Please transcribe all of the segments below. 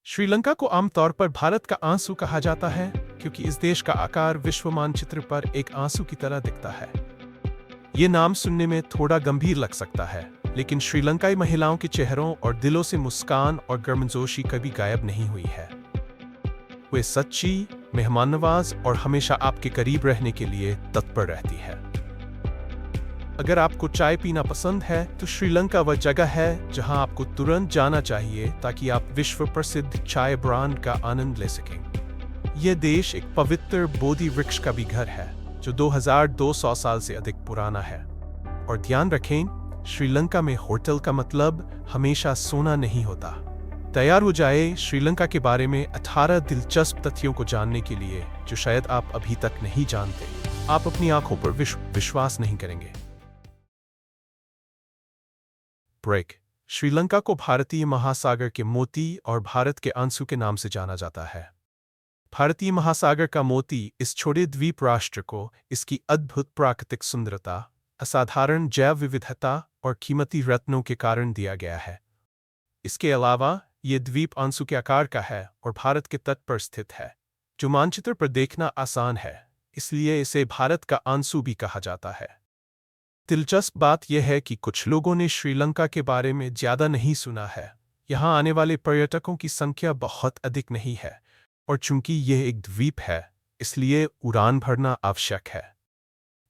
श्रीलंका को आमतौर पर भारत का आंसू कहा जाता है क्योंकि इस देश का आकार विश्व मानचित्र पर एक आंसू की तरह दिखता है। ये नाम सुनने में थोड़ा गंभीर लग सकता है, लेकिन श्रीलंकाई महिलाओं के चेहरों और दिलों से मुस्कान और गर्मजोशी कभी गायब नहीं हुई है। वे सच्ची, मेहमाननवाज और हमेशा आपके करीब रहने के लिए तत्पर रहती है। अगर आपको चाय पीना पसंद है तो श्रीलंका वह जगह है जहां आपको तुरंत जाना चाहिए ताकि आप विश्व प्रसिद्ध चाय ब्रांड का आनंद ले सकें। यह देश एक पवित्र बोधि वृक्ष का भी घर है जो 2200 साल से अधिक पुराना है। और ध्यान रखें, श्रीलंका में होटल का मतलब हमेशा सोना नहीं होता। तैयार हो जाए श्रीलंका के बारे में 18 दिलचस्प तथ्यों को जानने के लिए जो शायद आप अभी तक नहीं जानते। आप अपनी आंखों पर विश्वास नहीं करेंगे। ब्रेक। श्रीलंका को भारतीय महासागर के मोती और भारत के आंसू के नाम से जाना जाता है। भारतीय महासागर का मोती इस छोटे द्वीप राष्ट्र को इसकी अद्भुत प्राकृतिक सुंदरता, असाधारण जैव विविधता और कीमती रत्नों के कारण दिया गया है। इसके अलावा ये द्वीप आंसू के आकार का है और भारत के तट पर स्थित है, जो मानचित्र पर देखना आसान है, इसलिए इसे भारत का आंसू भी कहा जाता है। दिलचस्प बात यह है कि कुछ लोगों ने श्रीलंका के बारे में ज्यादा नहीं सुना है। यहाँ आने वाले पर्यटकों की संख्या बहुत अधिक नहीं है, और चूंकि यह एक द्वीप है, इसलिए उड़ान भरना आवश्यक है।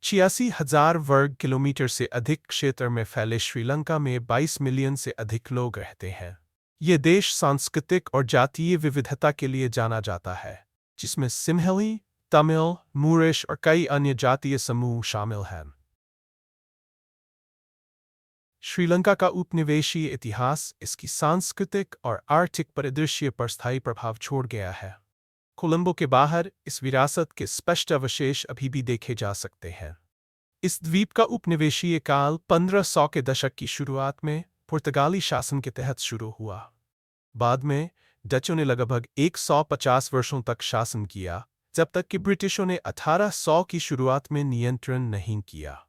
86,000 वर्ग किलोमीटर से अधिक क्षेत्र में फैले श्रीलंका में 22 मिलियन से अधिक लोग रहते हैं। यह देश सांस्कृतिक और जातीय विविधता के लिए जाना जाता है, जिसमें सिंहली, तमिल, मूरिश और कई अन्य जातीय समूह शामिल हैं। श्रीलंका का उपनिवेशीय इतिहास इसकी सांस्कृतिक और आर्थिक परिदृश्य पर स्थायी प्रभाव छोड़ गया है। कोलंबो के बाहर इस विरासत के स्पष्ट अवशेष अभी भी देखे जा सकते हैं। इस द्वीप का उपनिवेशीय काल 1500 के दशक की शुरुआत में पुर्तगाली शासन के तहत शुरू हुआ। बाद में डचों ने लगभग 150 वर्षों तक शासन किया, जब तक कि ब्रिटिशों ने 1800 की शुरुआत में नियंत्रण नहीं किया।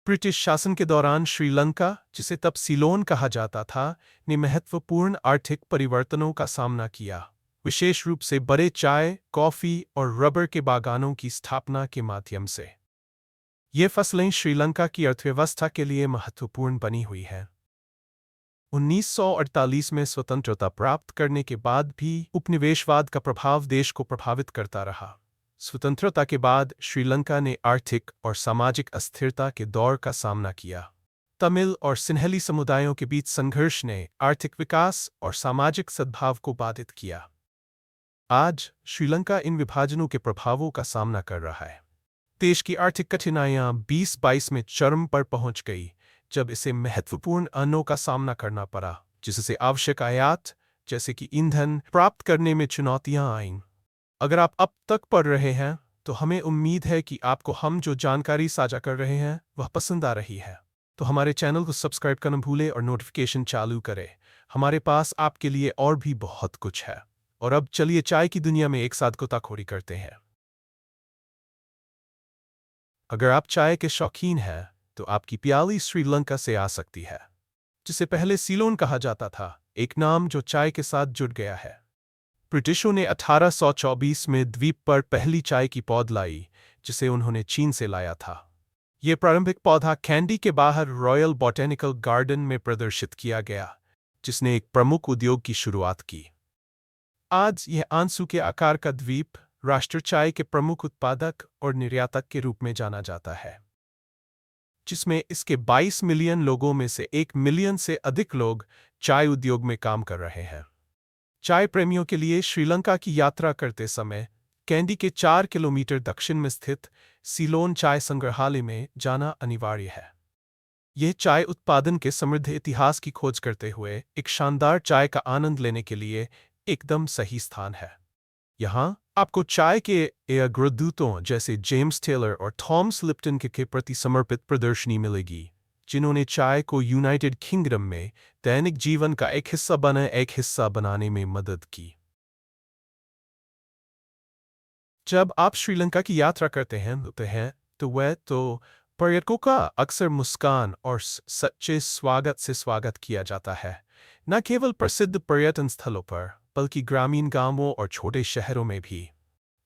ब्रिटिश शासन के दौरान श्रीलंका, जिसे तब सीलोन कहा जाता था, ने महत्वपूर्ण आर्थिक परिवर्तनों का सामना किया, विशेष रूप से बड़े चाय, कॉफी और रबर के बागानों की स्थापना के माध्यम से। ये फसलें श्रीलंका की अर्थव्यवस्था के लिए महत्वपूर्ण बनी हुई हैं। 1948 में स्वतंत्रता प्राप्त करने के बाद भी उपनिवेशवाद का प्रभाव देश को प्रभावित करता रहा। स्वतंत्रता के बाद श्रीलंका ने आर्थिक और सामाजिक अस्थिरता के दौर का सामना किया। तमिल और सिंहली समुदायों के बीच संघर्ष ने आर्थिक विकास और सामाजिक सद्भाव को बाधित किया। आज श्रीलंका इन विभाजनों के प्रभावों का सामना कर रहा है। देश की आर्थिक कठिनाइयां 2022 में चरम पर पहुंच गई, जब इसे महत्वपूर्ण अन्नों का सामना करना पड़ा, जिससे आवश्यक आयात जैसे कि ईंधन प्राप्त करने में चुनौतियां आईं। अगर आप अब तक पढ़ रहे हैं तो हमें उम्मीद है कि आपको हम जो जानकारी साझा कर रहे हैं वह पसंद आ रही है। तो हमारे चैनल को सब्सक्राइब करना भूलें और नोटिफिकेशन चालू करें। हमारे पास आपके लिए और भी बहुत कुछ है। और अब चलिए चाय की दुनिया में एक साथ गोताखोरी करते हैं। अगर आप चाय के शौकीन हैं तो आपकी प्याली श्रीलंका से आ सकती है, जिसे पहले सीलोन कहा जाता था, एक नाम जो चाय के साथ जुड़ गया है। ब्रिटिशों ने 1824 में द्वीप पर पहली चाय की पौध लाई, जिसे उन्होंने चीन से लाया था। यह प्रारंभिक पौधा कैंडी के बाहर रॉयल बॉटेनिकल गार्डन में प्रदर्शित किया गया, जिसने एक प्रमुख उद्योग की शुरुआत की। आज यह आंसू के आकार का द्वीप राष्ट्र चाय के प्रमुख उत्पादक और निर्यातक के रूप में जाना जाता है, जिसमें इसके 22 मिलियन लोगों में से 1 मिलियन से अधिक लोग चाय उद्योग में काम कर रहे हैं। चाय प्रेमियों के लिए श्रीलंका की यात्रा करते समय कैंडी के 4 किलोमीटर दक्षिण में स्थित सीलोन चाय संग्रहालय में जाना अनिवार्य है। यह चाय उत्पादन के समृद्ध इतिहास की खोज करते हुए एक शानदार चाय का आनंद लेने के लिए एकदम सही स्थान है। यहाँ आपको चाय के अग्रदूतों जैसे जेम्स टेलर और थॉमस लिप्टन के प्रति समर्पित प्रदर्शनी मिलेगी, जिन्होंने चाय को यूनाइटेड किंगडम में दैनिक जीवन का एक हिस्सा बनाने में मदद की। जब आप श्रीलंका की यात्रा करते हैं तो पर्यटकों का अक्सर मुस्कान और सच्चे स्वागत से स्वागत किया जाता है, न केवल प्रसिद्ध पर्यटन स्थलों पर बल्कि ग्रामीण गांवों और छोटे शहरों में भी।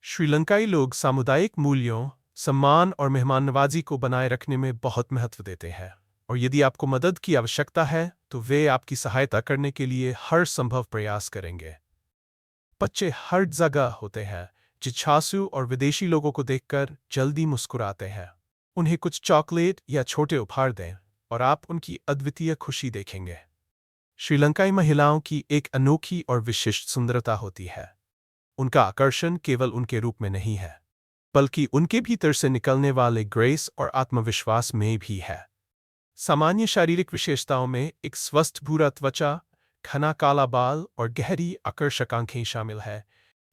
श्रीलंकाई लोग सामुदायिक मूल्यों, सम्मान और मेहमान नवाजी को बनाए रखने में बहुत महत्व देते हैं, और यदि आपको मदद की आवश्यकता है तो वे आपकी सहायता करने के लिए हर संभव प्रयास करेंगे। बच्चे हर जगह होते हैं जिज्ञासु और विदेशी लोगों को देखकर जल्दी मुस्कुराते हैं। उन्हें कुछ चॉकलेट या छोटे उपहार दें और आप उनकी अद्वितीय खुशी देखेंगे। श्रीलंकाई महिलाओं की एक अनोखी और विशिष्ट सुंदरता होती है। उनका आकर्षण केवल उनके रूप में नहीं है, बल्कि उनके भीतर से निकलने वाले ग्रेस और आत्मविश्वास में भी है। सामान्य शारीरिक विशेषताओं में एक स्वस्थ भूरा त्वचा, घना काला बाल और गहरी आकर्षक आंखें शामिल है,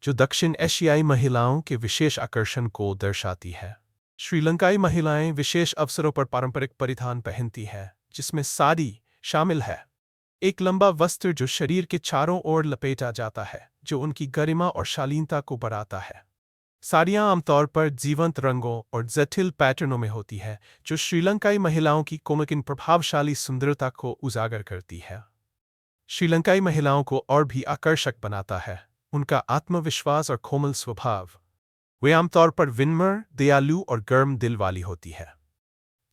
जो दक्षिण एशियाई महिलाओं के विशेष आकर्षण को दर्शाती है। श्रीलंकाई महिलाएं विशेष अवसरों पर पारंपरिक परिधान पहनती हैं, जिसमें साड़ी शामिल है, एक लंबा वस्त्र जो शरीर के चारों ओर लपेटा जाता है, जो उनकी गरिमा और शालीनता को बढ़ाता है। साड़ियाँ आमतौर पर जीवंत रंगों और जटिल पैटर्नों में होती है, जो श्रीलंकाई महिलाओं की कोमल प्रभावशाली सुंदरता को उजागर करती है। श्रीलंकाई महिलाओं को और भी आकर्षक बनाता है उनका आत्मविश्वास और कोमल स्वभाव। वे आमतौर पर विनम्र, दयालु और गर्म दिल वाली होती है,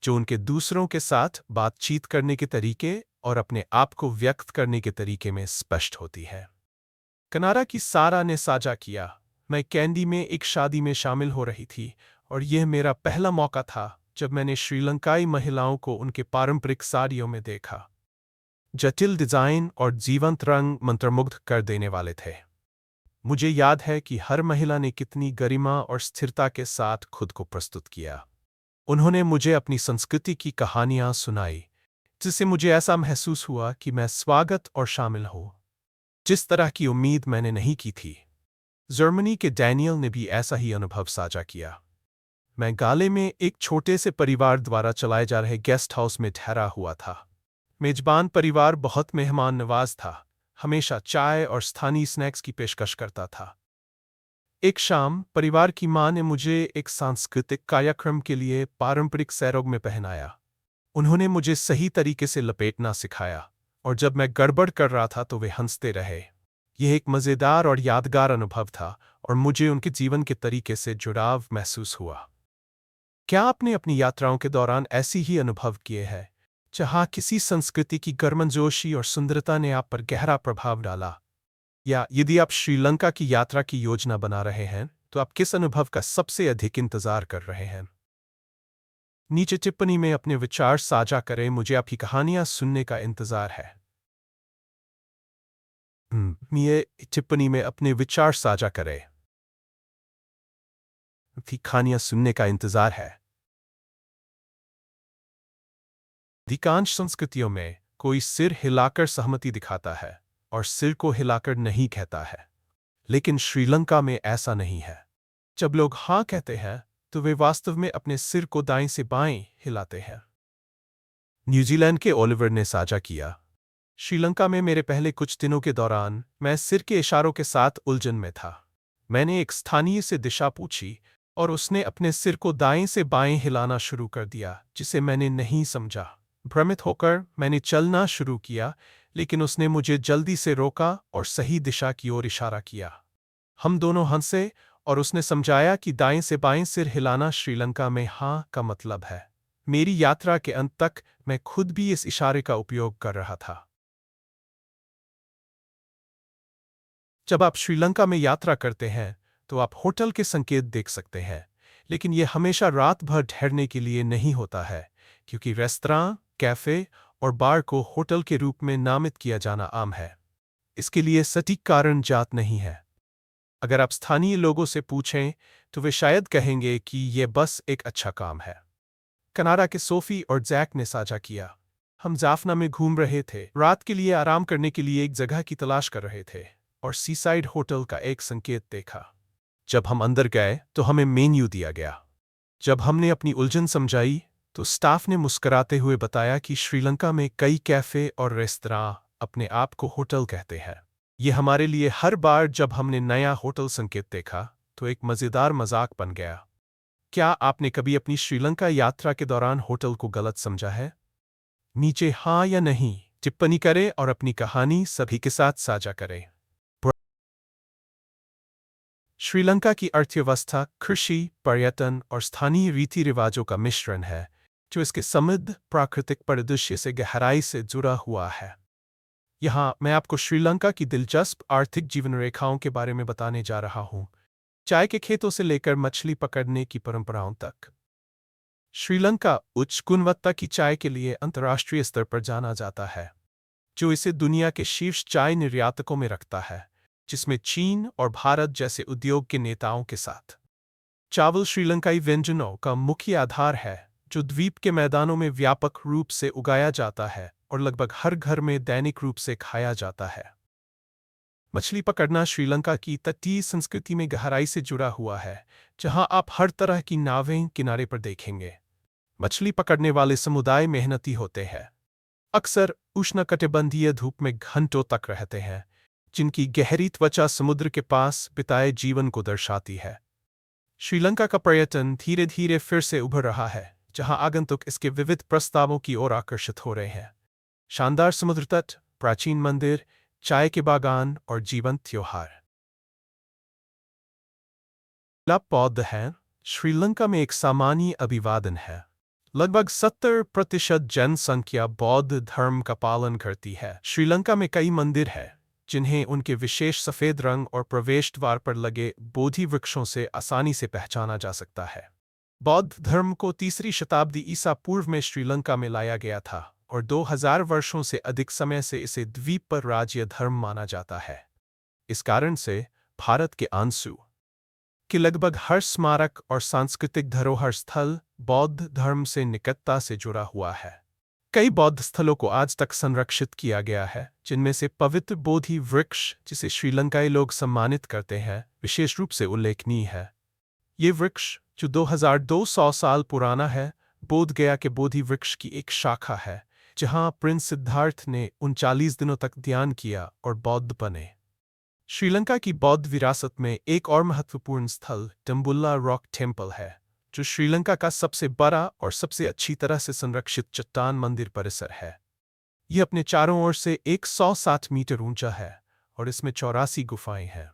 जो उनके दूसरों के साथ बातचीत करने के तरीके और अपने आप को व्यक्त करने के तरीके में स्पष्ट होती है। कनाडा की सारा ने साझा किया, मैं कैंडी में एक शादी में शामिल हो रही थी और यह मेरा पहला मौका था जब मैंने श्रीलंकाई महिलाओं को उनके पारंपरिक साड़ियों में देखा। जटिल डिजाइन और जीवंत रंग मंत्रमुग्ध कर देने वाले थे। मुझे याद है कि हर महिला ने कितनी गरिमा और स्थिरता के साथ खुद को प्रस्तुत किया। उन्होंने मुझे अपनी संस्कृति की कहानियां सुनाई, जिससे मुझे ऐसा महसूस हुआ कि मैं स्वागत और शामिल हूं, जिस तरह की उम्मीद मैंने नहीं की थी। जर्मनी के डैनियल ने भी ऐसा ही अनुभव साझा किया। मैं गाले में एक छोटे से परिवार द्वारा चलाए जा रहे गेस्ट हाउस में ठहरा हुआ था। मेजबान परिवार बहुत मेहमान नवाज था, हमेशा चाय और स्थानीय स्नैक्स की पेशकश करता था। एक शाम परिवार की मां ने मुझे एक सांस्कृतिक कार्यक्रम के लिए पारंपरिक सैरोग में पहनाया। उन्होंने मुझे सही तरीके से लपेटना सिखाया, और जब मैं गड़बड़ कर रहा था तो वे हंसते रहे। यह एक मज़ेदार और यादगार अनुभव था और मुझे उनके जीवन के तरीके से जुड़ाव महसूस हुआ। क्या आपने अपनी यात्राओं के दौरान ऐसी ही अनुभव किए हैं, जहाँ किसी संस्कृति की गर्मजोशी और सुंदरता ने आप पर गहरा प्रभाव डाला? या यदि आप श्रीलंका की यात्रा की योजना बना रहे हैं, तो आप किस अनुभव का सबसे अधिक इंतजार कर रहे हैं? नीचे टिप्पणी में अपने विचार साझा करें, मुझे आपकी कहानियां सुनने का इंतजार है। टिप्पणी में अपने विचार साझा करें, आपकी कहानियां सुनने का इंतजार है। अधिकांश संस्कृतियों में कोई सिर हिलाकर सहमति दिखाता है और सिर को हिलाकर नहीं कहता है, लेकिन श्रीलंका में ऐसा नहीं है। जब लोग हाँ कहते हैं तो वे वास्तव में अपने सिर को दाएं से बाएं हिलाते हैं। न्यूजीलैंड के ओलिवर ने साझा किया, श्रीलंका में मेरे पहले कुछ दिनों के दौरान मैं सिर के इशारों के साथ उलझन में था। मैंने एक स्थानीय से दिशा पूछी और उसने अपने सिर को दाएं से बाएं हिलाना शुरू कर दिया, जिसे मैंने नहीं समझा। भ्रमित होकर मैंने चलना शुरू किया, लेकिन उसने मुझे जल्दी से रोका और सही दिशा की ओर इशारा किया। हम दोनों हंसे और उसने समझाया कि दाएं से बाएं सिर हिलाना श्रीलंका में हाँ का मतलब है। मेरी यात्रा के अंत तक मैं खुद भी इस इशारे का उपयोग कर रहा था। जब आप श्रीलंका में यात्रा करते हैं तो आप होटल के संकेत देख सकते हैं, लेकिन यह हमेशा रात भर ठहरने के लिए नहीं होता है, क्योंकि रेस्तरां, कैफे और बार को होटल के रूप में नामित किया जाना आम है। इसके लिए सटीक कारण ज्ञात नहीं है। अगर आप स्थानीय लोगों से पूछें तो वे शायद कहेंगे कि यह बस एक अच्छा काम है। कनाडा के सोफी और जैक ने साझा किया, हम जाफना में घूम रहे थे, रात के लिए आराम करने के लिए एक जगह की तलाश कर रहे थे और सीसाइड होटल का एक संकेत देखा। जब हम अंदर गए तो हमें मेन्यू दिया गया। जब हमने अपनी उलझन समझाई तो स्टाफ ने मुस्कुराते हुए बताया कि श्रीलंका में कई कैफे और रेस्तरां अपने आप को होटल कहते हैं। ये हमारे लिए हर बार जब हमने नया होटल संकेत देखा तो एक मज़ेदार मजाक बन गया। क्या आपने कभी अपनी श्रीलंका यात्रा के दौरान होटल को गलत समझा है? नीचे हाँ या नहीं टिप्पणी करें और अपनी कहानी सभी के साथ साझा करें। श्रीलंका की अर्थव्यवस्था कृषि, पर्यटन और स्थानीय रीति रिवाजों का मिश्रण है, जो इसके समृद्ध प्राकृतिक परिदृश्य से गहराई से जुड़ा हुआ है। यहाँ मैं आपको श्रीलंका की दिलचस्प आर्थिक जीवन रेखाओं के बारे में बताने जा रहा हूँ, चाय के खेतों से लेकर मछली पकड़ने की परंपराओं तक। श्रीलंका उच्च गुणवत्ता की चाय के लिए अंतर्राष्ट्रीय स्तर पर जाना जाता है, जो इसे दुनिया के शीर्ष चाय निर्यातकों में रखता है, जिसमें चीन और भारत जैसे उद्योग के नेताओं के साथ। चावल श्रीलंकाई व्यंजनों का मुख्य आधार है, जो द्वीप के मैदानों में व्यापक रूप से उगाया जाता है और लगभग हर घर में दैनिक रूप से खाया जाता है। मछली पकड़ना श्रीलंका की तटीय संस्कृति में गहराई से जुड़ा हुआ है, जहां आप हर तरह की नावें किनारे पर देखेंगे। मछली पकड़ने वाले समुदाय मेहनती होते हैं, अक्सर उष्णकटिबंधीय धूप में घंटों तक रहते हैं, जिनकी गहरी त्वचा समुद्र के पास बिताए जीवन को दर्शाती है। श्रीलंका का पर्यटन धीरे धीरे फिर से उभर रहा है, जहां आगंतुक इसके विविध प्रस्तावों की ओर आकर्षित हो रहे हैं। शानदार समुद्र तट, प्राचीन मंदिर, चाय के बागान और जीवंत त्योहार। बौद्ध हैं। श्रीलंका में एक सामान्य अभिवादन है। लगभग 70% जनसंख्या बौद्ध धर्म का पालन करती है। श्रीलंका में कई मंदिर हैं, जिन्हें उनके विशेष सफेद रंग और प्रवेश द्वार पर लगे बोधि वृक्षों से आसानी से पहचाना जा सकता है। बौद्ध धर्म को 3री शताब्दी ईसा पूर्व में श्रीलंका में लाया गया था और 2000 वर्षों से अधिक समय से इसे द्वीप पर राज्य धर्म माना जाता है। इस कारण से भारत के आंसू कि लगभग हर स्मारक और सांस्कृतिक धरोहर स्थल बौद्ध धर्म से निकटता से जुड़ा हुआ है। कई बौद्ध स्थलों को आज तक संरक्षित किया गया है, जिनमें से पवित्र बोधि वृक्ष, जिसे श्रीलंकाई लोग सम्मानित करते हैं, विशेष रूप से उल्लेखनीय है। ये वृक्ष, जो 2200 साल पुराना है, बोध गया के बोधि वृक्ष की एक शाखा है, जहां प्रिंस सिद्धार्थ ने 39 दिनों तक ध्यान किया और बौद्ध बने। श्रीलंका की बौद्ध विरासत में एक और महत्वपूर्ण स्थल टम्बुल्ला रॉक टेम्पल है, जो श्रीलंका का सबसे बड़ा और सबसे अच्छी तरह से संरक्षित चट्टान मंदिर परिसर है। यह अपने चारों ओर से 160 मीटर ऊंचा है और इसमें 84 गुफाएं हैं।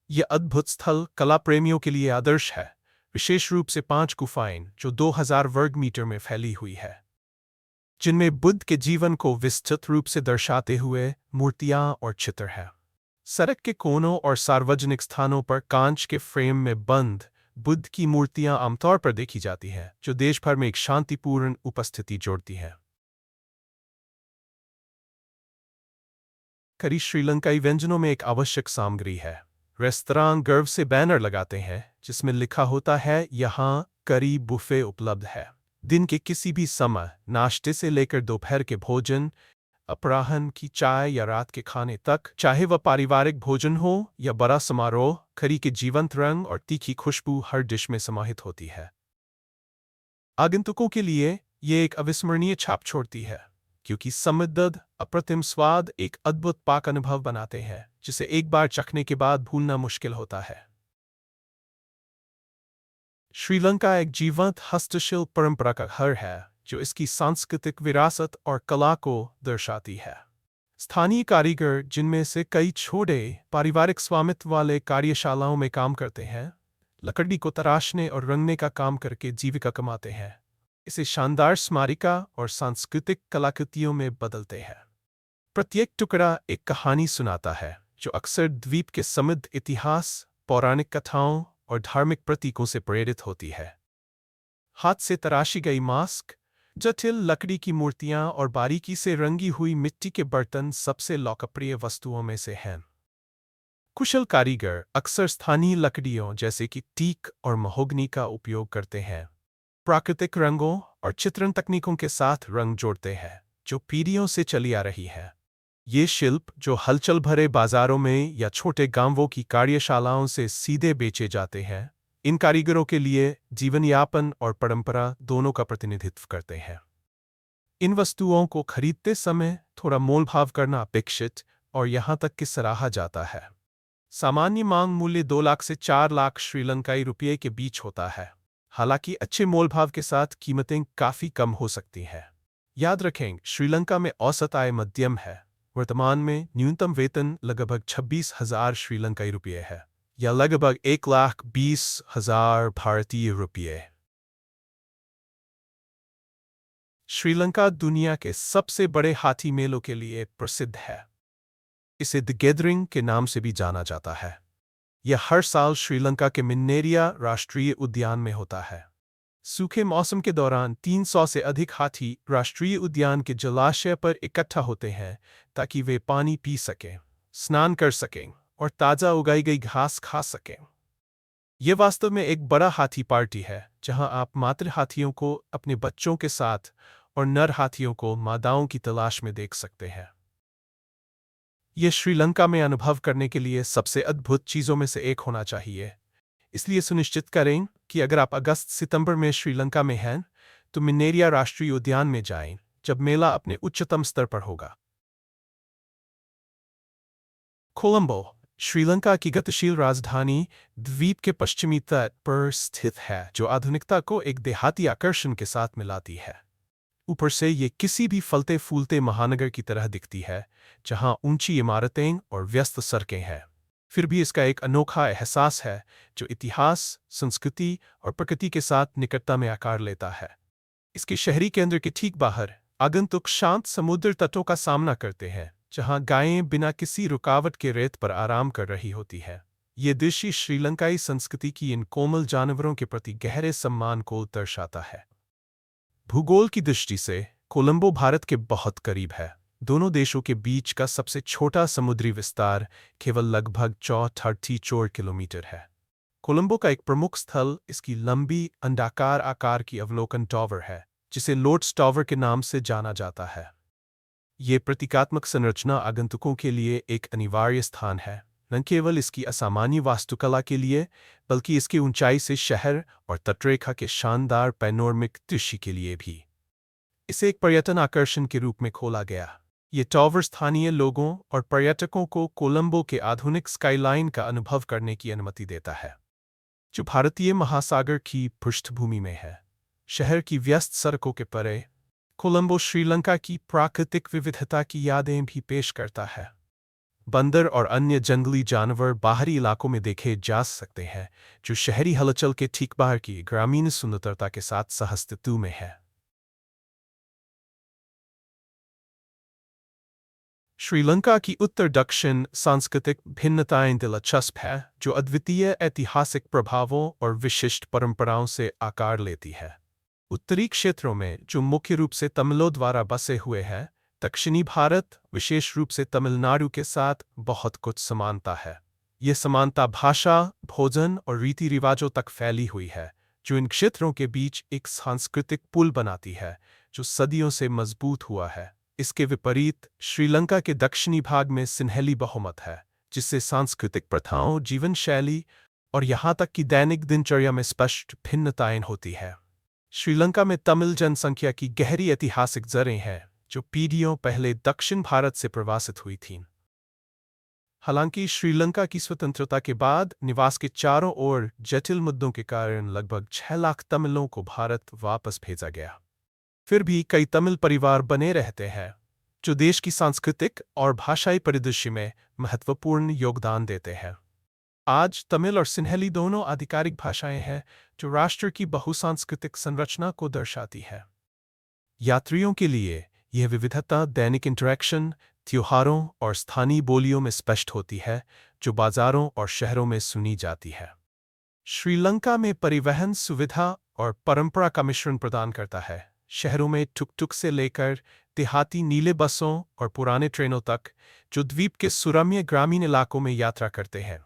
यह अद्भुत स्थल कला प्रेमियों के लिए आदर्श है, विशेष रूप से 5 गुफाएं जो 2000 वर्ग मीटर में फैली हुई है, जिनमें बुद्ध के जीवन को विस्तृत रूप से दर्शाते हुए मूर्तियां और चित्र हैं। सड़क के कोनों और सार्वजनिक स्थानों पर कांच के फ्रेम में बंद बुद्ध की मूर्तियां आमतौर पर देखी जाती हैं, जो देश भर में एक शांतिपूर्ण उपस्थिति जोड़ती हैं। करी श्रीलंकाई व्यंजनों में एक आवश्यक सामग्री है। रेस्तरां गर्व से बैनर लगाते हैं, जिसमें लिखा होता है, यहाँ करी बुफे उपलब्ध है। दिन के किसी भी समय, नाश्ते से लेकर दोपहर के भोजन, अपराह्न की चाय या रात के खाने तक, चाहे वह पारिवारिक भोजन हो या बड़ा समारोह, करी के जीवंत रंग और तीखी खुशबू हर डिश में समाहित होती है। आगंतुकों के लिए ये एक अविस्मरणीय छाप छोड़ती है, क्योंकि समृद्ध अप्रतिम स्वाद एक अद्भुत पाक अनुभव बनाते हैं, जिसे एक बार चखने के बाद भूलना मुश्किल होता है। श्रीलंका एक जीवंत हस्तशिल्प परंपरा का घर है, जो इसकी सांस्कृतिक विरासत और कला को दर्शाती है। स्थानीय कारीगर, जिनमें से कई छोटे पारिवारिक स्वामित्व वाले कार्यशालाओं में काम करते हैं, लकड़ी को तराशने और रंगने का काम करके जीविका कमाते हैं। इसे शानदार स्मारिका और सांस्कृतिक कलाकृतियों में बदलते हैं। प्रत्येक टुकड़ा एक कहानी सुनाता है, जो अक्सर द्वीप के समृद्ध इतिहास, पौराणिक कथाओं और धार्मिक प्रतीकों से प्रेरित होती है। हाथ से तराशी गई मास्क, जटिल लकड़ी की मूर्तियां और बारीकी से रंगी हुई मिट्टी के बर्तन सबसे लोकप्रिय वस्तुओं में से हैं। कुशल कारीगर अक्सर स्थानीय लकड़ियों जैसे कि टीक और महोगनी का उपयोग करते हैं। प्राकृतिक रंगों और चित्रण तकनीकों के साथ रंग जोड़ते हैं, जो पीढ़ियों से चली आ रही है। ये शिल्प, जो हलचल भरे बाजारों में या छोटे गांवों की कार्यशालाओं से सीधे बेचे जाते हैं, इन कारीगरों के लिए जीवन यापन और परंपरा दोनों का प्रतिनिधित्व करते हैं। इन वस्तुओं को खरीदते समय थोड़ा मोलभाव करना अपेक्षित और यहाँ तक कि सराहा जाता है। सामान्य मांग मूल्य 2 लाख से 4 लाख श्रीलंकाई रुपये के बीच होता है। हालांकि अच्छे मोलभाव के साथ कीमतें काफ़ी कम हो सकती हैं। याद रखें, श्रीलंका में औसत आय मध्यम है। वर्तमान में न्यूनतम वेतन लगभग 26,000 श्रीलंकाई रुपये है। या लगभग 1,20,000 भारतीय रुपये। श्रीलंका दुनिया के सबसे बड़े हाथी मेलों के लिए प्रसिद्ध है। इसे द गैदरिंग के नाम से भी जाना जाता है। यह हर साल श्रीलंका के मिन्नेरिया राष्ट्रीय उद्यान में होता है। सूखे मौसम के दौरान 300 से अधिक हाथी राष्ट्रीय उद्यान के जलाशय पर इकट्ठा होते हैं ताकि वे पानी पी सकें, स्नान कर सकें और ताज़ा उगाई गई घास खा सकें। यह वास्तव में एक बड़ा हाथी पार्टी है जहां आप मातृ हाथियों को अपने बच्चों के साथ और नर हाथियों को मादाओं की तलाश में देख सकते हैं। यह श्रीलंका में अनुभव करने के लिए सबसे अद्भुत चीज़ों में से एक होना चाहिए। इसलिए सुनिश्चित करें कि अगर आप अगस्त-सितंबर में श्रीलंका में हैं तो मिन्नेरिया राष्ट्रीय उद्यान में जाएं जब मेला अपने उच्चतम स्तर पर होगा। कोलंबो श्रीलंका की गतिशील राजधानी द्वीप के पश्चिमी तट पर स्थित है जो आधुनिकता को एक देहाती आकर्षण के साथ मिलाती है। ऊपर से ये किसी भी फलते फूलते महानगर की तरह दिखती है जहां ऊंची इमारतें और व्यस्त सड़कें हैं। फिर भी इसका एक अनोखा एहसास है जो इतिहास, संस्कृति और प्रकृति के साथ निकटता में आकार लेता है। इसके शहरी केंद्र के ठीक बाहर आगंतुक शांत समुद्र तटों का सामना करते हैं जहां गायें बिना किसी रुकावट के रेत पर आराम कर रही होती है। ये दृश्य श्रीलंकाई संस्कृति की इन कोमल जानवरों के प्रति गहरे सम्मान को दर्शाता है। भूगोल की दृष्टि से कोलंबो भारत के बहुत करीब है। दोनों देशों के बीच का सबसे छोटा समुद्री विस्तार केवल लगभग 34 किलोमीटर है। कोलंबो का एक प्रमुख स्थल इसकी लंबी अंडाकार आकार की अवलोकन टावर है जिसे लॉर्ड्स टावर के नाम से जाना जाता है। ये प्रतीकात्मक संरचना आगंतुकों के लिए एक अनिवार्य स्थान है, न केवल इसकी असामान्य वास्तुकला के लिए बल्कि इसकी ऊंचाई से शहर और तटरेखा के शानदार पैनोरमिक दृश्य के लिए भी। इसे एक पर्यटन आकर्षण के रूप में खोला गया। ये टावर स्थानीय लोगों और पर्यटकों को कोलंबो के आधुनिक स्काईलाइन का अनुभव करने की अनुमति देता है, जो भारतीय महासागर की पृष्ठभूमि में है। शहर की व्यस्त सड़कों के परे कोलंबो श्रीलंका की प्राकृतिक विविधता की यादें भी पेश करता है। बंदर और अन्य जंगली जानवर बाहरी इलाकों में देखे जा सकते हैं जो शहरी हलचल के ठीक बाहर की ग्रामीण सुंदरता के साथ सहअस्तित्व में है। श्रीलंका की उत्तर दक्षिण सांस्कृतिक भिन्नताएं दिलचस्प है जो अद्वितीय ऐतिहासिक प्रभावों और विशिष्ट परंपराओं से आकार लेती है। उत्तरी क्षेत्रों में जो मुख्य रूप से तमिलों द्वारा बसे हुए हैं, दक्षिणी भारत विशेष रूप से तमिलनाडु के साथ बहुत कुछ समानता है। ये समानता भाषा, भोजन और रीति रिवाजों तक फैली हुई है जो इन क्षेत्रों के बीच एक सांस्कृतिक पुल बनाती है जो सदियों से मजबूत हुआ है। इसके विपरीत श्रीलंका के दक्षिणी भाग में सिन्हली बहुमत है जिससे सांस्कृतिक प्रथाओं, जीवन शैली और यहाँ तक कि दैनिक दिनचर्या में स्पष्ट भिन्नताएं होती है। श्रीलंका में तमिल जनसंख्या की गहरी ऐतिहासिक जड़ें हैं जो पीढ़ियों पहले दक्षिण भारत से प्रवासित हुई थीं। हालांकि श्रीलंका की स्वतंत्रता के बाद निवास के चारों ओर जटिल मुद्दों के कारण लगभग 6 लाख तमिलों को भारत वापस भेजा गया। फिर भी कई तमिल परिवार बने रहते हैं जो देश की सांस्कृतिक और भाषाई परिदृश्य में महत्वपूर्ण योगदान देते हैं। आज तमिल और सिन्हली दोनों आधिकारिक भाषाएं हैं जो राष्ट्र की बहुसांस्कृतिक संरचना को दर्शाती है। यात्रियों के लिए यह विविधता दैनिक इंटरैक्शन, त्योहारों और स्थानीय बोलियों में स्पष्ट होती है जो बाजारों और शहरों में सुनी जाती है। श्रीलंका में परिवहन सुविधा और परंपरा का मिश्रण प्रदान करता है। शहरों में टुक-टुक से लेकर देहाती नीले बसों और पुराने ट्रेनों तक जो द्वीप के सुरम्य ग्रामीण इलाकों में यात्रा करते हैं।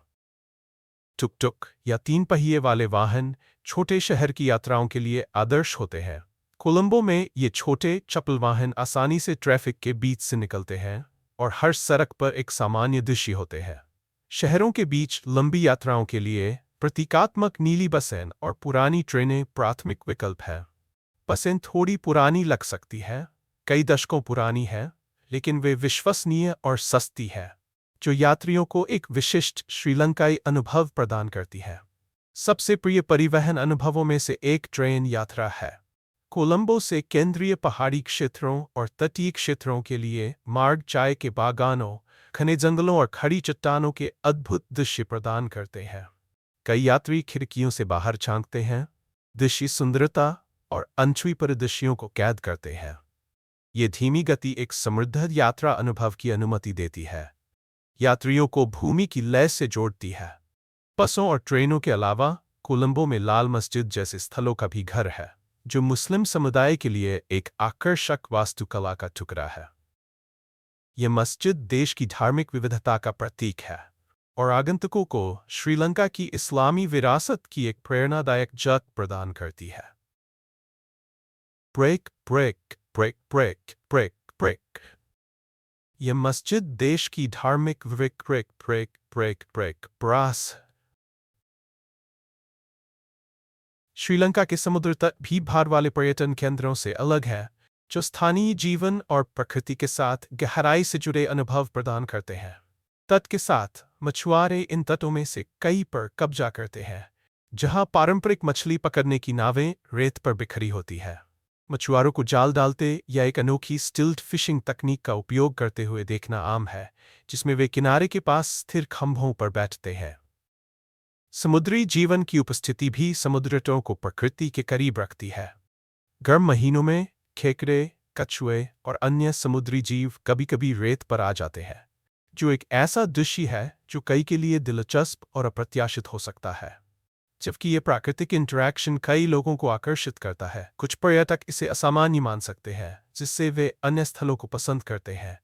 टुक-टुक या 3 पहिए वाले वाहन छोटे शहर की यात्राओं के लिए आदर्श होते हैं। कोलंबो में ये छोटे चप्पल वाहन आसानी से ट्रैफिक के बीच से निकलते हैं और हर सड़क पर एक सामान्य दृश्य होते हैं। शहरों के बीच लंबी यात्राओं के लिए प्रतीकात्मक नीली बसें और पुरानी ट्रेनें प्राथमिक विकल्प हैं। बसें थोड़ी पुरानी लग सकती हैं, कई दशकों पुरानी हैं, लेकिन वे विश्वसनीय और सस्ती हैं, जो यात्रियों को एक विशिष्ट श्रीलंकाई अनुभव प्रदान करती है। सबसे प्रिय परिवहन अनुभवों में से एक ट्रेन यात्रा है। कोलंबो से केंद्रीय पहाड़ी क्षेत्रों और तटीय क्षेत्रों के लिए मार्ग चाय के बागानों, घने जंगलों और खड़ी चट्टानों के अद्भुत दृश्य प्रदान करते हैं। कई यात्री खिड़कियों से बाहर झांकते हैं, दृश्य सुंदरता और अनछुई परिदृश्यों को कैद करते हैं। ये धीमी गति एक समृद्ध यात्रा अनुभव की अनुमति देती है, यात्रियों को भूमि की लय से जोड़ती है। बसों और ट्रेनों के अलावा कोलंबो में लाल मस्जिद जैसे स्थलों का भी घर है, जो मुस्लिम समुदाय के लिए एक आकर्षक वास्तुकला का टुकड़ा है। यह मस्जिद देश की धार्मिक विविधता का प्रतीक है और आगंतुकों को श्रीलंका की इस्लामी विरासत की एक प्रेरणादायक झलक प्रदान करती है। Break break break break break break. यह मस्जिद देश की धार्मिक break break break break break ब्रास। श्रीलंका के समुद्र तट भी भार वाले पर्यटन केंद्रों से अलग है, जो स्थानीय जीवन और प्रकृति के साथ गहराई से जुड़े अनुभव प्रदान करते हैं। तट के साथ मछुआरे इन तटों में से कई पर कब्जा करते हैं, जहां पारंपरिक मछली पकड़ने की नावें रेत पर बिखरी होती है। मछुआरों को जाल डालते या एक अनोखी स्टिल्ट फिशिंग तकनीक का उपयोग करते हुए देखना आम है, जिसमें वे किनारे के पास स्थिर खंभों पर बैठते हैं। समुद्री जीवन की उपस्थिति भी समुद्र तटों को प्रकृति के करीब रखती है। गर्म महीनों में खेकड़े, कछुए और अन्य समुद्री जीव कभी-कभी रेत पर आ जाते हैं, जो एक ऐसा दृश्य है जो कई के लिए दिलचस्प और अप्रत्याशित हो सकता है। जबकि यह प्राकृतिक इंटरैक्शन कई लोगों को आकर्षित करता है, कुछ पर्यटक इसे असामान्य मान सकते हैं, जिससे वे अन्य स्थलों को पसंद करते हैं।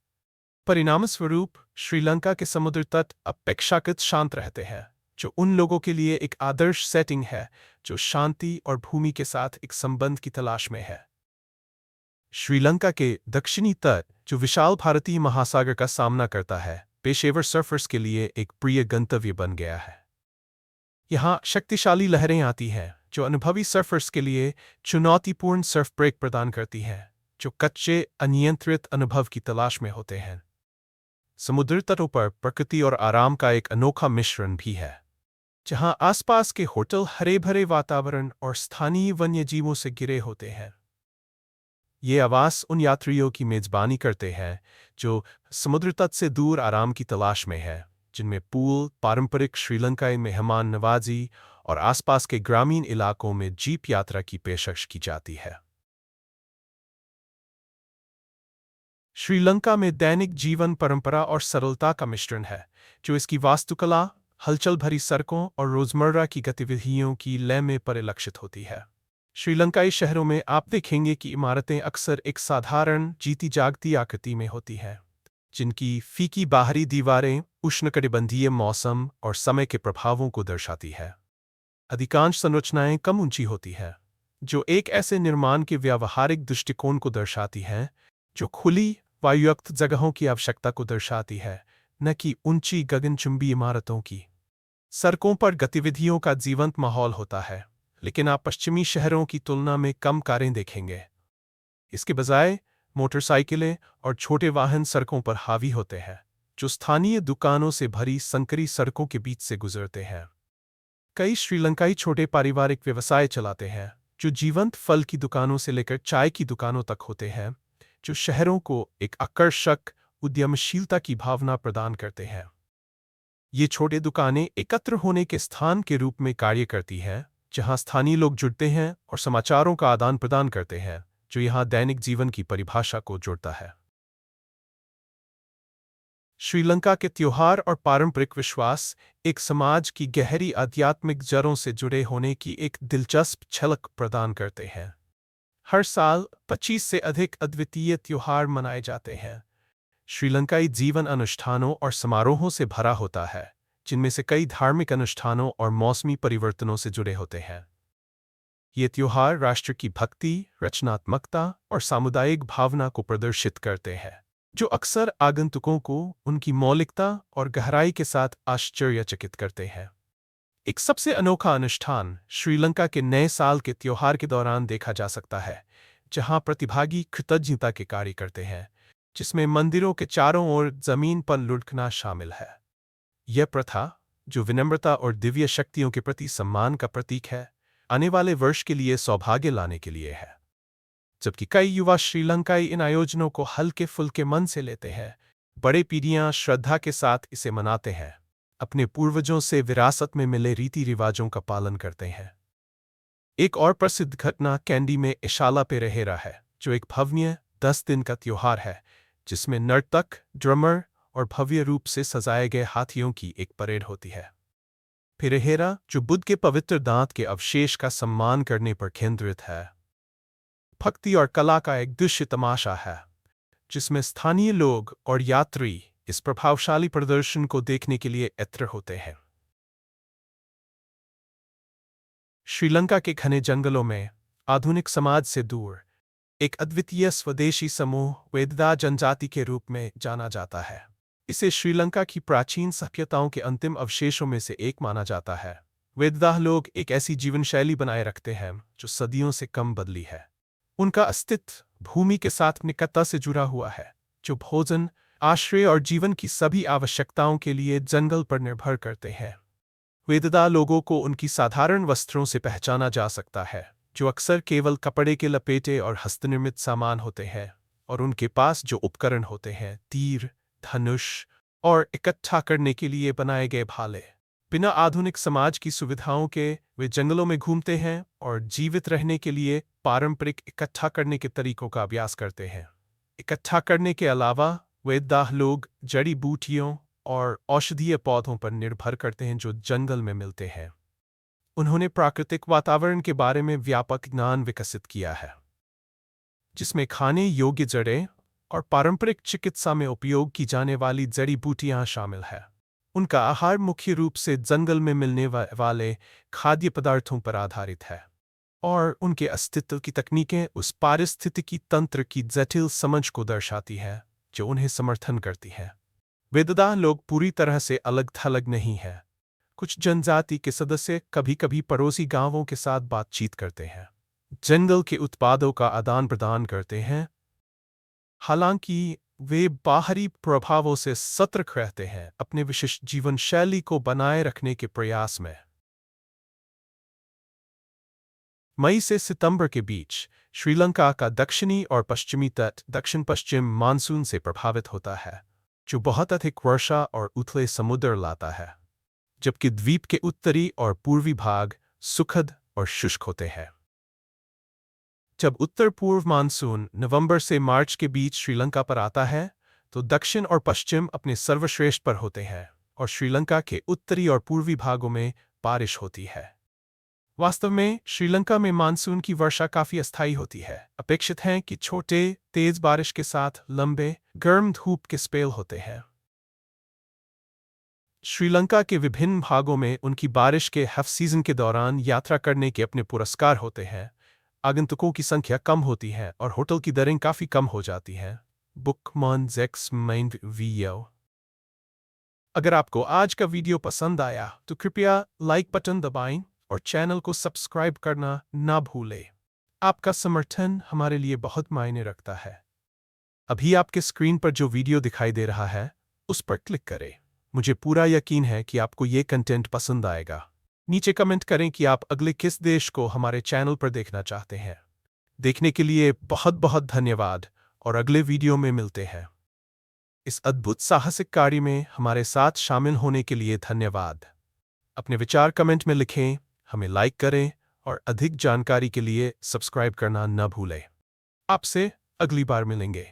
परिणामस्वरूप श्रीलंका के समुद्र तट अपेक्षाकृत शांत रहते हैं, जो उन लोगों के लिए एक आदर्श सेटिंग है जो शांति और भूमि के साथ एक संबंध की तलाश में है। श्रीलंका के दक्षिणी तट, जो विशाल भारतीय महासागर का सामना करता है, पेशेवर सर्फर्स के लिए एक प्रिय गंतव्य बन गया है। यहाँ शक्तिशाली लहरें आती हैं, जो अनुभवी सर्फर्स के लिए चुनौतीपूर्ण सर्फ ब्रेक प्रदान करती हैं, जो कच्चे अनियंत्रित अनुभव की तलाश में होते हैं। समुद्र तटों पर प्रकृति और आराम का एक अनोखा मिश्रण भी है, जहाँ आसपास के होटल हरे भरे वातावरण और स्थानीय वन्यजीवों से घिरे होते हैं। ये आवास उन यात्रियों की मेजबानी करते हैं जो समुद्र तट से दूर आराम की तलाश में हैं, जिनमें पूल, पारंपरिक श्रीलंकाई मेहमान नवाजी और आसपास के ग्रामीण इलाकों में जीप यात्रा की पेशकश की जाती है। श्रीलंका में दैनिक जीवन परंपरा और सरलता का मिश्रण है, जो इसकी वास्तुकला, हलचल भरी सड़कों और रोजमर्रा की गतिविधियों की लय में परिलक्षित होती है। श्रीलंकाई शहरों में आप देखेंगे कि इमारतें अक्सर एक साधारण जीती जागती आकृति में होती हैं, जिनकी फीकी बाहरी दीवारें उष्णकटिबंधीय मौसम और समय के प्रभावों को दर्शाती है। अधिकांश संरचनाएं कम ऊंची होती हैं, जो एक ऐसे निर्माण के व्यावहारिक दृष्टिकोण को दर्शाती हैं जो खुली, वायुयुक्त जगहों की आवश्यकता को दर्शाती है, न कि ऊंची गगनचुंबी इमारतों की। सड़कों पर गतिविधियों का जीवंत माहौल होता है, लेकिन आप पश्चिमी शहरों की तुलना में कम कारें देखेंगे। इसके बजाय मोटरसाइकिलें और छोटे वाहन सड़कों पर हावी होते हैं, जो स्थानीय दुकानों से भरी संकरी सड़कों के बीच से गुजरते हैं। कई श्रीलंकाई छोटे पारिवारिक व्यवसाय चलाते हैं, जो जीवंत फल की दुकानों से लेकर चाय की दुकानों तक होते हैं, जो शहरों को एक आकर्षक उद्यमशीलता की भावना प्रदान करते हैं। ये छोटे दुकानें एकत्र होने के स्थान के रूप में कार्य करती हैं, जहां स्थानीय लोग जुड़ते हैं और समाचारों का आदान प्रदान करते हैं, जो यहां दैनिक जीवन की परिभाषा को जोड़ता है। श्रीलंका के त्योहार और पारंपरिक विश्वास एक समाज की गहरी आध्यात्मिक जड़ों से जुड़े होने की एक दिलचस्प झलक प्रदान करते हैं। हर साल 25 से अधिक अद्वितीय त्योहार मनाए जाते हैं। श्रीलंकाई जीवन अनुष्ठानों और समारोहों से भरा होता है, जिनमें से कई धार्मिक अनुष्ठानों और मौसमी परिवर्तनों से जुड़े होते हैं। ये त्योहार राष्ट्र की भक्ति, रचनात्मकता और सामुदायिक भावना को प्रदर्शित करते हैं, जो अक्सर आगंतुकों को उनकी मौलिकता और गहराई के साथ आश्चर्यचकित करते हैं। एक सबसे अनोखा अनुष्ठान श्रीलंका के नए साल के त्योहार के दौरान देखा जा सकता है, जहां प्रतिभागी कृतज्ञता के कार्य करते हैं, जिसमें मंदिरों के चारों ओर जमीन पर लुढ़कना शामिल है। यह प्रथा, जो विनम्रता और दिव्य शक्तियों के प्रति सम्मान का प्रतीक है, आने वाले वर्ष के लिए सौभाग्य लाने के लिए है। जबकि कई युवा श्रीलंकाई इन आयोजनों को हल्के फुल्के मन से लेते हैं, बड़े पीढ़ियां श्रद्धा के साथ इसे मनाते हैं, अपने पूर्वजों से विरासत में मिले रीति रिवाजों का पालन करते हैं। एक और प्रसिद्ध घटना कैंडी में इशाला पेरहेरा है, जो एक भव्य 10 दिन का त्योहार है जिसमें नर्तक, ड्रमर और भव्य रूप से सजाए गए हाथियों की एक परेड होती है। पेरहेरा, जो बुद्ध के पवित्र दांत के अवशेष का सम्मान करने पर केंद्रित है, भक्ति और कला का एक दृश्य तमाशा है जिसमें स्थानीय लोग और यात्री इस प्रभावशाली प्रदर्शन को देखने के लिए एकत्र होते हैं। श्रीलंका के घने जंगलों में, आधुनिक समाज से दूर, एक अद्वितीय स्वदेशी समूह वेददा जनजाति के रूप में जाना जाता है। इसे श्रीलंका की प्राचीन सभ्यताओं के अंतिम अवशेषों में से एक माना जाता है। वेददा लोग एक ऐसी जीवन शैली बनाए रखते हैं जो सदियों से कम बदली है। उनका अस्तित्व भूमि के साथ निकटता से जुड़ा हुआ है, जो भोजन, आश्रय और जीवन की सभी आवश्यकताओं के लिए जंगल पर निर्भर करते हैं। वेददा लोगों को उनकी साधारण वस्त्रों से पहचाना जा सकता है, जो अक्सर केवल कपड़े के लपेटे और हस्तनिर्मित सामान होते हैं, और उनके पास जो उपकरण होते हैं, तीर, धनुष और इकट्ठा करने के लिए बनाए गए भाले। बिना आधुनिक समाज की सुविधाओं के वे जंगलों में घूमते हैं और जीवित रहने के लिए पारंपरिक इकट्ठा करने के तरीकों का अभ्यास करते हैं। इकट्ठा करने के अलावा वेददा लोग जड़ी बूटियों और औषधीय पौधों पर निर्भर करते हैं जो जंगल में मिलते हैं। उन्होंने प्राकृतिक वातावरण के बारे में व्यापक ज्ञान विकसित किया है, जिसमें खाने योग्य जड़ें और पारंपरिक चिकित्सा में उपयोग की जाने वाली जड़ी बूटियां शामिल हैं। उनका आहार मुख्य रूप से जंगल में मिलने वाले खाद्य पदार्थों पर आधारित है, और उनके अस्तित्व की तकनीकें उस पारिस्थितिकी तंत्र की जटिल समझ को दर्शाती हैं जो उन्हें समर्थन करती है। वेददा लोग पूरी तरह से अलग थलग नहीं हैं। कुछ जनजाति के सदस्य कभी कभी पड़ोसी गांवों के साथ बातचीत करते हैं, जंगल के उत्पादों का आदान प्रदान करते हैं। हालांकि वे बाहरी प्रभावों से सतर्क रहते हैं, अपने विशिष्ट जीवन शैली को बनाए रखने के प्रयास में। मई से सितंबर के बीच श्रीलंका का दक्षिणी और पश्चिमी तट दक्षिण पश्चिम मानसून से प्रभावित होता है, जो बहुत अधिक वर्षा और उथले समुद्र लाता है, जबकि द्वीप के उत्तरी और पूर्वी भाग सुखद और शुष्क होते हैं। जब उत्तर पूर्व मानसून नवंबर से मार्च के बीच श्रीलंका पर आता है, तो दक्षिण और पश्चिम अपने सर्वश्रेष्ठ पर होते हैं और श्रीलंका के उत्तरी और पूर्वी भागों में बारिश होती है। वास्तव में श्रीलंका में मानसून की वर्षा काफी अस्थायी होती है। अपेक्षित है कि छोटे तेज बारिश के साथ लंबे गर्म धूप के स्पेल होते हैं। श्रीलंका के विभिन्न भागों में उनकी बारिश के हाफ सीजन के दौरान यात्रा करने के अपने पुरस्कार होते हैं। आगंतुकों की संख्या कम होती है और होटल की दरें काफी कम हो जाती हैं। अगर आपको आज का वीडियो पसंद आया तो कृपया लाइक बटन दबाएं और चैनल को सब्सक्राइब करना ना भूलें। आपका समर्थन हमारे लिए बहुत मायने रखता है। अभी आपके स्क्रीन पर जो वीडियो दिखाई दे रहा है, उस पर क्लिक करें। मुझे पूरा यकीन है कि आपको ये कंटेंट पसंद आएगा। नीचे कमेंट करें कि आप अगले किस देश को हमारे चैनल पर देखना चाहते हैं। देखने के लिए बहुत बहुत धन्यवाद और अगले वीडियो में मिलते हैं। इस अद्भुत साहसिक कार्य में हमारे साथ शामिल होने के लिए धन्यवाद। अपने विचार कमेंट में लिखें, हमें लाइक करें और अधिक जानकारी के लिए सब्सक्राइब करना न भूलें। आपसे अगली बार मिलेंगे।